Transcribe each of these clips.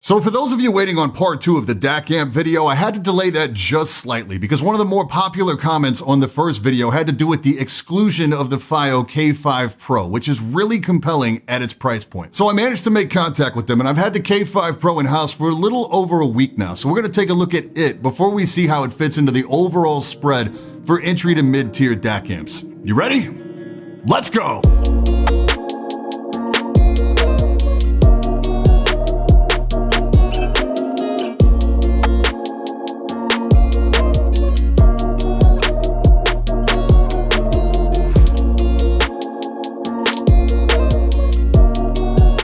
So for those of you waiting on part 2 of the DAC amp video, I had to delay that just slightly because one of the more popular comments on the first video had to do with the exclusion of the FiiO K5 Pro, which is really compelling at its price point. So I managed to make contact with them, and I've had the K5 Pro in-house for a little over a week now. So we're gonna take a look at it before we see how it fits into the overall spread for entry to mid-tier DAC amps. You ready? Let's go!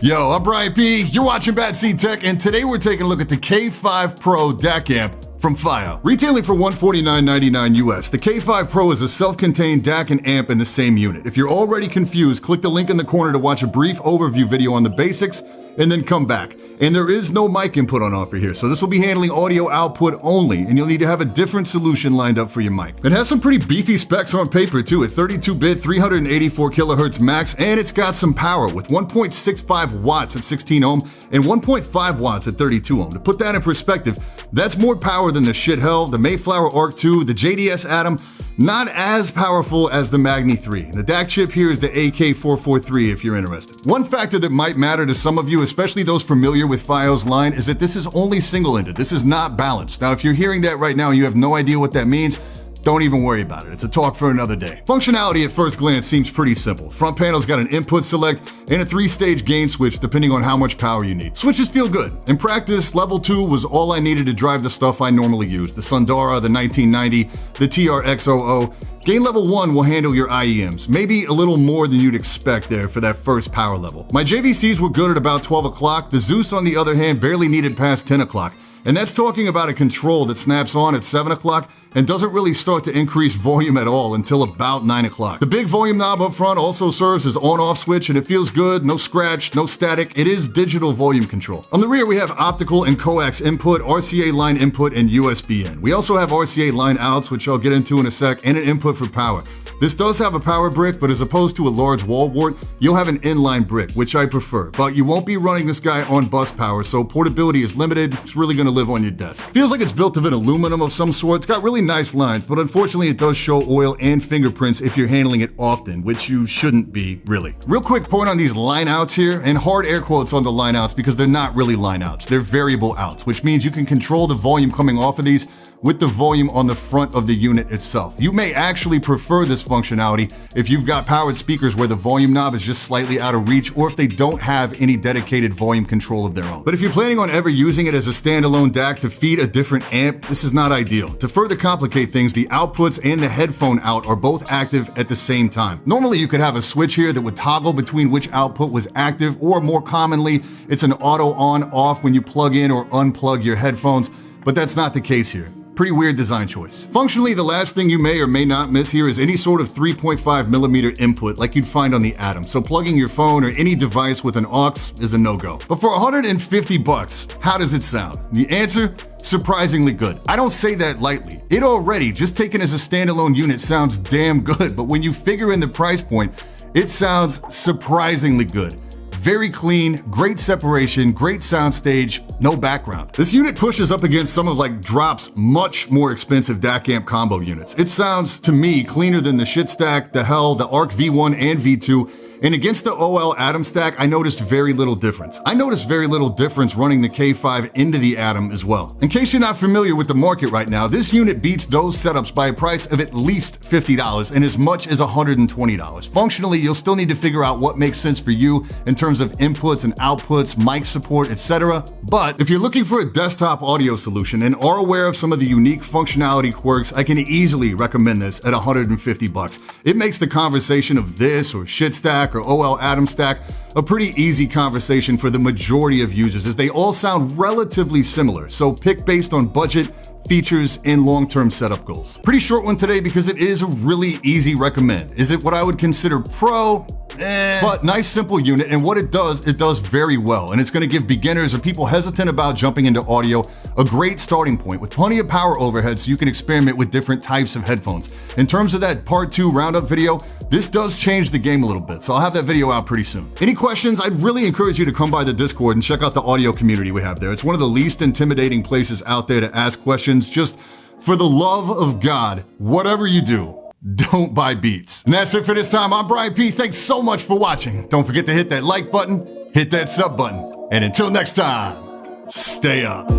Yo, I'm Brian P. You're watching BadSeed Tech, and today we're taking a look at the K5 Pro DAC amp from FiiO. Retailing for $149.99 US, the K5 Pro is a self-contained DAC and amp in the same unit. If you're already confused, click the link in the corner to watch a brief overview video on the basics, and then come back. And there is no mic input on offer here, so this will be handling audio output only, and you'll need to have a different solution lined up for your mic. It has some pretty beefy specs on paper too, at 32-bit, 384 kilohertz max, and it's got some power with 1.65 watts at 16 ohm and 1.5 watts at 32 ohm. To put that in perspective, that's more power than the Shit Hell, the Mayflower Arc 2, the JDS Atom, not as powerful as the Magni 3. The DAC chip here is the AK443 if you're interested. One factor that might matter to some of you, especially those familiar with FiiO's line, is that this is only single-ended. This is not balanced. Now, if you're hearing that right now and you have no idea what that means, don't even worry about it. It's a talk for another day. Functionality at first glance seems pretty simple. Front panel's got an input select and a 3-stage gain switch depending on how much power you need. Switches feel good. In practice, level 2 was all I needed to drive the stuff I normally use. The Sundara, the 1990, the TRX00. Gain level 1 will handle your IEMs, maybe a little more than you'd expect there for that first power level. My JVCs were good at about 12 o'clock. The Zeus, on the other hand, barely needed past 10 o'clock. And that's talking about a control that snaps on at 7 o'clock and doesn't really start to increase volume at all until about 9 o'clock. The big volume knob up front also serves as on-off switch, and it feels good, no scratch, no static. It is digital volume control. On the rear, we have optical and coax input, RCA line input, and USB in. We also have RCA line outs, which I'll get into in a sec, and an input for power. This does have a power brick, but as opposed to a large wall wart, you'll have an inline brick, which I prefer. But you won't be running this guy on bus power, so portability is limited. It's really gonna live on your desk. Feels like it's built of an aluminum of some sort. It's got really nice lines, but unfortunately it does show oil and fingerprints if you're handling it often, which you shouldn't be, really. Real quick point on these line outs here, and hard air quotes on the line outs because they're not really line outs. They're variable outs, which means you can control the volume coming off of these with the volume on the front of the unit itself. You may actually prefer this functionality if you've got powered speakers where the volume knob is just slightly out of reach, or if they don't have any dedicated volume control of their own. But if you're planning on ever using it as a standalone DAC to feed a different amp, this is not ideal. To further complicate things, the outputs and the headphone out are both active at the same time. Normally you could have a switch here that would toggle between which output was active, or more commonly, it's an auto on-off when you plug in or unplug your headphones, but that's not the case here. Pretty weird design choice. Functionally, the last thing you may or may not miss here is any sort of 3.5 millimeter input like you'd find on the Atom. So plugging your phone or any device with an aux is a no-go. But for 150 bucks, how does it sound? The answer? Surprisingly good. I don't say that lightly. It already, just taken as a standalone unit, sounds damn good, but when you figure in the price point, it sounds surprisingly good. Very clean, great separation, great soundstage, no background. This unit pushes up against some of Drop's much more expensive DAC amp combo units. It sounds, to me, cleaner than the Shit Stack, the Hell, the Arc V1 and V2, and against the OL Atom stack, I noticed very little difference. I noticed very little difference running the K5 into the Atom as well. In case you're not familiar with the market right now, this unit beats those setups by a price of at least $50 and as much as $120. Functionally, you'll still need to figure out what makes sense for you in terms of inputs and outputs, mic support, etc. But if you're looking for a desktop audio solution and are aware of some of the unique functionality quirks, I can easily recommend this at 150 bucks. It makes the conversation of this or Shit Stack or OL Atom stack a pretty easy conversation for the majority of users, as they all sound relatively similar. So pick based on budget, features, and long-term setup goals. Pretty short one today because it is a really easy recommend. Is it what I would consider pro? But nice simple unit, and what it does very well, and it's going to give beginners or people hesitant about jumping into audio a great starting point with plenty of power overhead so you can experiment with different types of headphones. In terms of that part 2 roundup video, This does change the game a little bit, so I'll have that video out pretty soon. Any questions? I'd really encourage you to come by the Discord and check out the audio community we have there. It's one of the least intimidating places out there to ask questions. Just for the love of God, whatever you do, don't buy beats. And that's it for this time. I'm Brian P. Thanks so much for watching. Don't forget to hit that like button, hit that sub button, and until next time, stay up.